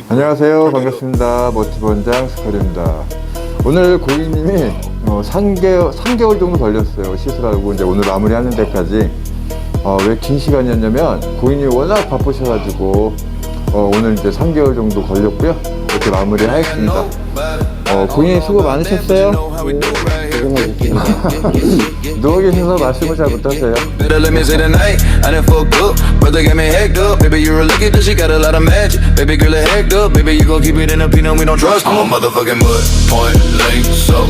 안녕하세요. 반갑습니다. 멋지본장 스컬입니다. 오늘 고객님이 3개월 정도 걸렸어요. 시술하고 이제 오늘 마무리하는 데까지. 왜 긴 시간이었냐면 고객님이 워낙 바쁘셔가지고 오늘 이제 3개월 정도 걸렸고요. 이렇게 마무리하겠습니다. 고객님 수고 많으셨어요. 누워 계셔서 말씀을 잘 못하세요. I'm a motherfucking mud, point, lane, so